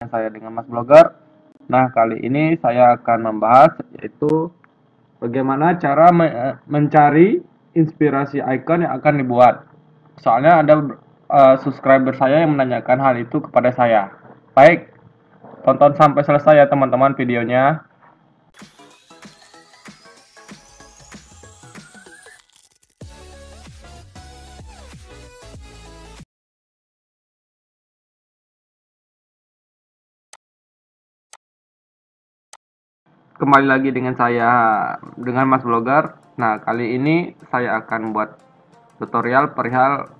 Saya dengan Mas Blogger. Nah, kali ini saya akan membahas yaitu bagaimana cara mencari inspirasi icon yang akan dibuat. Soalnya ada subscriber saya yang menanyakan hal itu kepada saya. Baik, tonton sampai selesai ya teman-teman videonya. Kembali lagi dengan Mas Blogger. Nah, kali ini saya akan buat tutorial perihal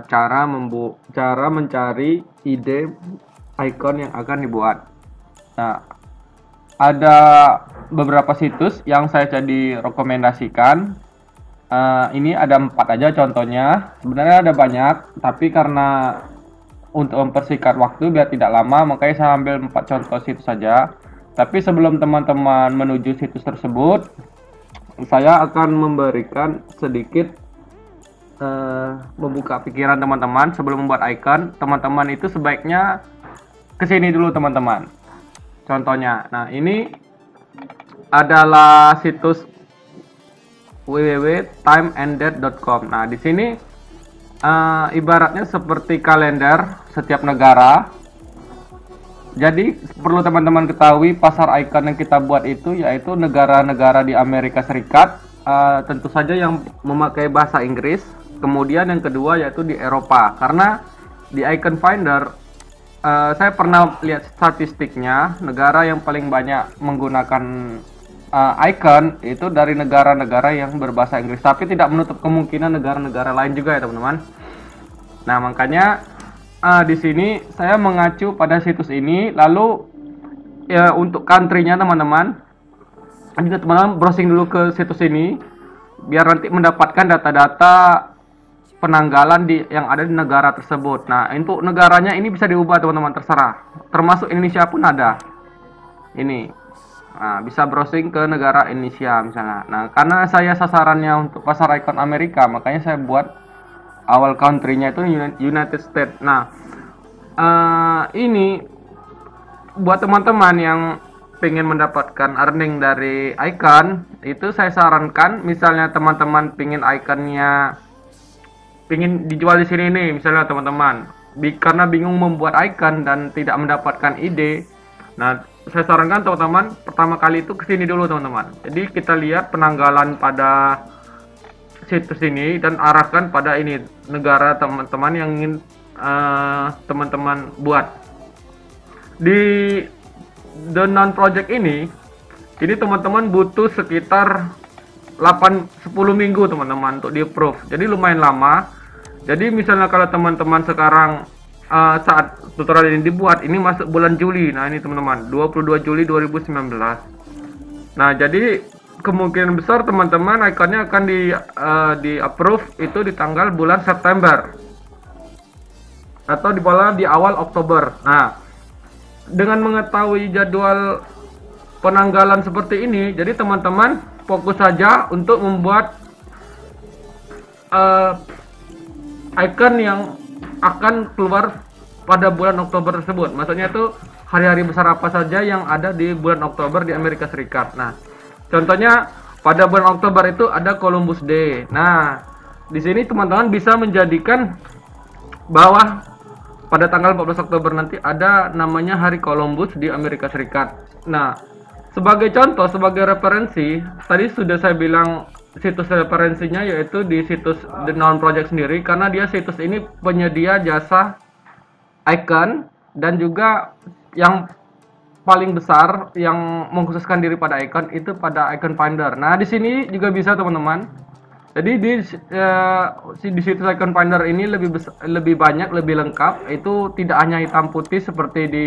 cara mencari ide icon yang akan dibuat. Nah, ada beberapa situs yang saya jadi rekomendasikan. Ini ada 4 aja contohnya. Sebenarnya ada banyak, tapi karena untuk mempersingkat waktu biar tidak lama, makanya saya ambil 4 contoh situs saja. Tapi sebelum teman-teman menuju situs tersebut, saya akan memberikan sedikit membuka pikiran teman-teman. Sebelum membuat icon, teman-teman itu sebaiknya kesini dulu teman-teman. Contohnya, nah ini adalah situs www.timeanddate.com. Nah di sini ibaratnya seperti kalender setiap negara. Jadi perlu teman-teman ketahui, pasar icon yang kita buat itu yaitu negara-negara di Amerika Serikat, tentu saja yang memakai bahasa Inggris. Kemudian yang kedua yaitu di Eropa, karena di Icon Finder saya pernah lihat statistiknya, negara yang paling banyak menggunakan icon itu dari negara-negara yang berbahasa Inggris, tapi tidak menutup kemungkinan negara-negara lain juga ya teman-teman. Nah makanya di sini saya mengacu pada situs ini. Lalu ya untuk country-nya teman-teman, juga teman-teman browsing dulu ke situs ini biar nanti mendapatkan data-data penanggalan yang ada di negara tersebut. Nah untuk negaranya ini bisa diubah teman-teman, terserah, termasuk Indonesia pun ada ini. Nah, bisa browsing ke negara Indonesia misalnya. Nah karena saya sasarannya untuk pasar icon Amerika, makanya saya buat awal country-nya itu United States. Nah, ini buat teman-teman yang pengen mendapatkan earning dari icon, itu saya sarankan, misalnya teman-teman pengen iconnya pengen dijual di sini nih, misalnya teman-teman karena bingung membuat icon dan tidak mendapatkan ide. Nah, saya sarankan teman-teman pertama kali itu kesini dulu teman-teman. Jadi kita lihat penanggalan pada situs ini dan arahkan pada ini negara teman-teman yang ingin teman-teman buat. Di The Non Project ini teman-teman butuh sekitar 8-10 minggu teman-teman untuk di approve, jadi lumayan lama. Jadi misalnya kalau teman-teman sekarang saat tutorial ini dibuat, ini masuk bulan Juli. Nah ini teman-teman 22 Juli 2019. Nah jadi kemungkinan besar teman-teman iconnya akan di approve itu di tanggal bulan September atau di awal Oktober. Nah dengan mengetahui jadwal penanggalan seperti ini, jadi teman-teman fokus saja untuk membuat icon yang akan keluar pada bulan Oktober tersebut. Maksudnya itu hari-hari besar apa saja yang ada di bulan Oktober di Amerika Serikat. Nah contohnya pada bulan Oktober itu ada Columbus Day. Nah, di sini teman-teman bisa menjadikan bahwa pada tanggal 14 Oktober nanti ada namanya Hari Columbus di Amerika Serikat. Nah, sebagai contoh, sebagai referensi, tadi sudah saya bilang situs referensinya yaitu di situs The Non Project sendiri, karena dia situs ini penyedia jasa icon dan juga yang paling besar yang mengkhususkan diri pada icon itu pada Icon Finder. Nah di sini juga bisa teman-teman. Jadi di situs Icon Finder ini lebih banyak, lebih lengkap. Itu tidak hanya hitam putih seperti di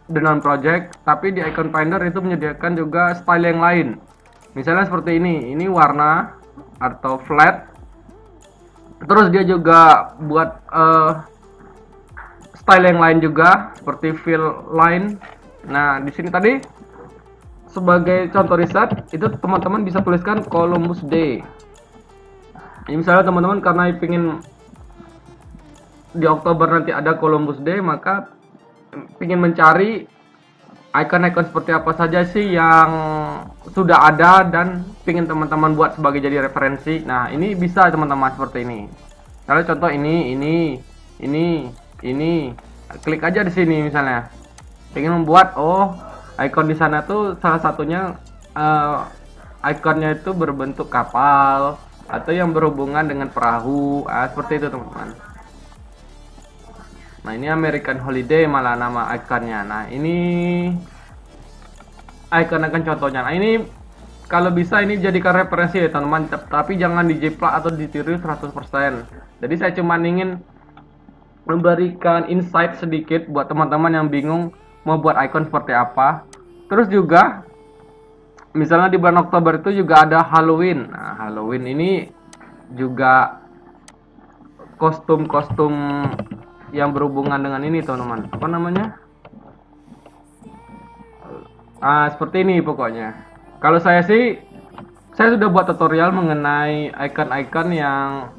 The Non Project, tapi di Icon Finder itu menyediakan juga style yang lain. Misalnya seperti ini warna atau flat. Terus dia juga buat style yang lain juga seperti fill line. Nah, di sini tadi sebagai contoh riset itu teman-teman bisa tuliskan Columbus Day. Ini misalnya teman-teman karena ingin di Oktober nanti ada Columbus Day, maka ingin mencari icon-icon seperti apa saja sih yang sudah ada dan ingin teman-teman buat sebagai jadi referensi. Nah, ini bisa teman-teman seperti ini. Kalau contoh ini, klik aja di sini misalnya. Ingin membuat icon di sana tuh salah satunya ikonnya itu berbentuk kapal atau yang berhubungan dengan perahu, seperti itu teman-teman. Nah, ini American Holiday malah nama ikonnya. Nah, ini icon contohnya. Nah, ini kalau bisa ini jadikan referensi ya teman-teman, tapi jangan dijiplak atau ditiru 100%. Jadi saya cuma ingin memberikan insight sedikit buat teman-teman yang bingung mau buat icon seperti apa. Terus juga misalnya di bulan Oktober itu juga ada Halloween. Nah, Halloween ini juga kostum-kostum yang berhubungan dengan ini teman-teman. Apa namanya? Seperti ini pokoknya. Kalau saya sih, saya sudah buat tutorial mengenai icon-icon yang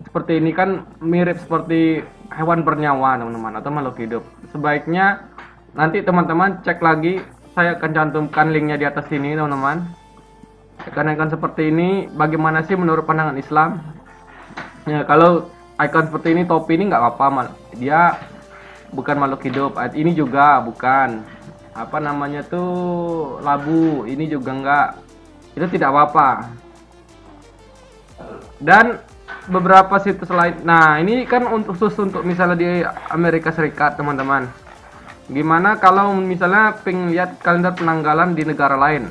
seperti ini, kan mirip seperti hewan bernyawa teman-teman, atau makhluk hidup. Sebaiknya nanti teman-teman cek lagi, saya akan cantumkan linknya di atas sini teman-teman. Icon-icon seperti ini bagaimana sih menurut pandangan Islam? Ya, kalau icon seperti ini, topi ini nggak apa-apa, dia bukan makhluk hidup. Ini juga bukan, apa namanya tuh, labu, ini juga enggak, itu tidak apa-apa. Dan beberapa situs lain, nah ini kan khusus untuk misalnya di Amerika Serikat teman-teman. Gimana kalau misalnya pengen lihat kalender penanggalan di negara lain,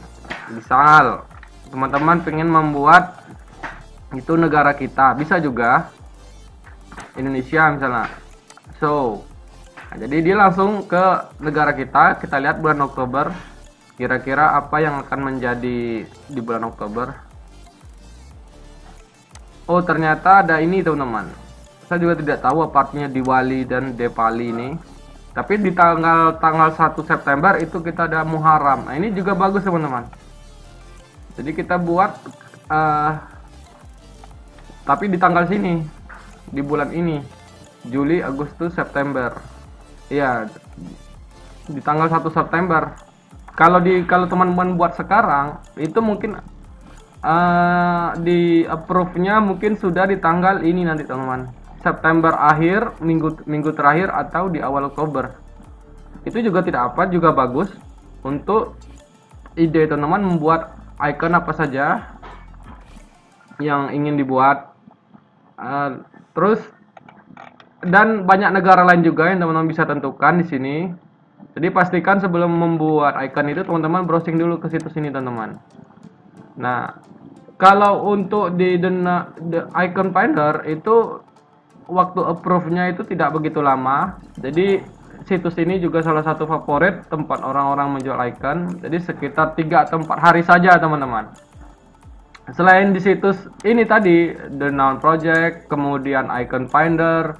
misal teman-teman pengen membuat itu negara kita, bisa juga Indonesia misalnya. Nah, jadi dia langsung ke negara kita lihat bulan Oktober, kira-kira apa yang akan menjadi di bulan Oktober. Oh, ternyata ada ini teman-teman. Saya juga tidak tahu apa artinya Diwali dan Depali ini. Tapi di tanggal 1 September itu kita ada Muharram. Nah, ini juga bagus teman-teman. Jadi kita buat tapi di tanggal sini, di bulan ini, Juli, Agustus, September. Iya, di tanggal 1 September. Kalau teman-teman buat sekarang, itu mungkin di approve-nya mungkin sudah di tanggal ini nanti teman-teman, September akhir, minggu terakhir atau di awal Oktober. Itu juga tidak apa, juga bagus untuk ide teman-teman membuat icon apa saja yang ingin dibuat. Terus dan banyak negara lain juga yang teman-teman bisa tentukan di sini. Jadi pastikan sebelum membuat icon itu teman-teman browsing dulu ke situs ini teman-teman. Nah, kalau untuk di the Icon Finder itu waktu approve-nya itu tidak begitu lama. Jadi situs ini juga salah satu favorit tempat orang-orang menjual icon. Jadi sekitar 3 atau 4 hari saja teman-teman. Selain di situs ini tadi, The Noun Project, kemudian Icon Finder,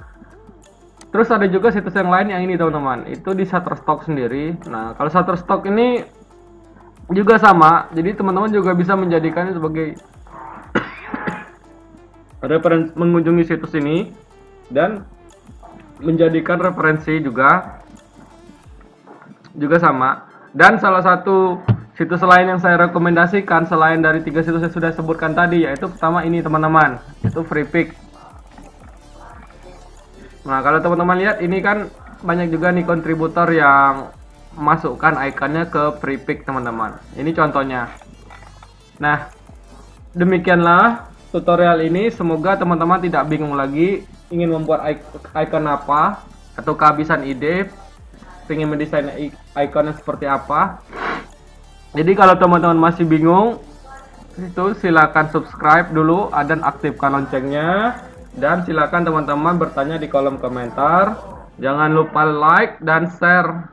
terus ada juga situs yang lain yang ini teman-teman, itu di Shutterstock sendiri. Nah, kalau Shutterstock ini juga sama, jadi teman-teman juga bisa menjadikannya sebagai referensi, mengunjungi situs ini dan menjadikan referensi juga sama. Dan salah satu situs lain yang saya rekomendasikan selain dari 3 situs yang sudah sebutkan tadi, yaitu pertama ini teman-teman, itu Freepik. Nah, kalau teman-teman lihat ini kan banyak juga nih kontributor yang masukkan ikonnya ke Freepik teman-teman. Ini contohnya. Nah, demikianlah tutorial ini. Semoga teman-teman tidak bingung lagi ingin membuat icon apa atau kehabisan ide, ingin mendesain ikonnya seperti apa. Jadi kalau teman-teman masih bingung, itu silakan subscribe dulu dan aktifkan loncengnya, dan silakan teman-teman bertanya di kolom komentar. Jangan lupa like dan share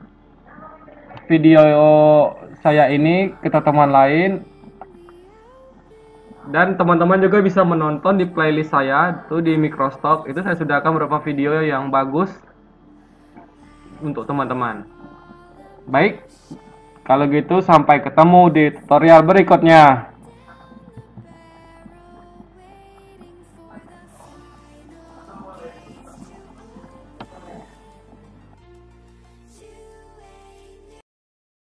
video saya ini ke teman lain, dan teman-teman juga bisa menonton di playlist saya itu di Microstock. Itu saya sudah akan beberapa video yang bagus untuk teman-teman. Baik, kalau gitu sampai ketemu di tutorial berikutnya.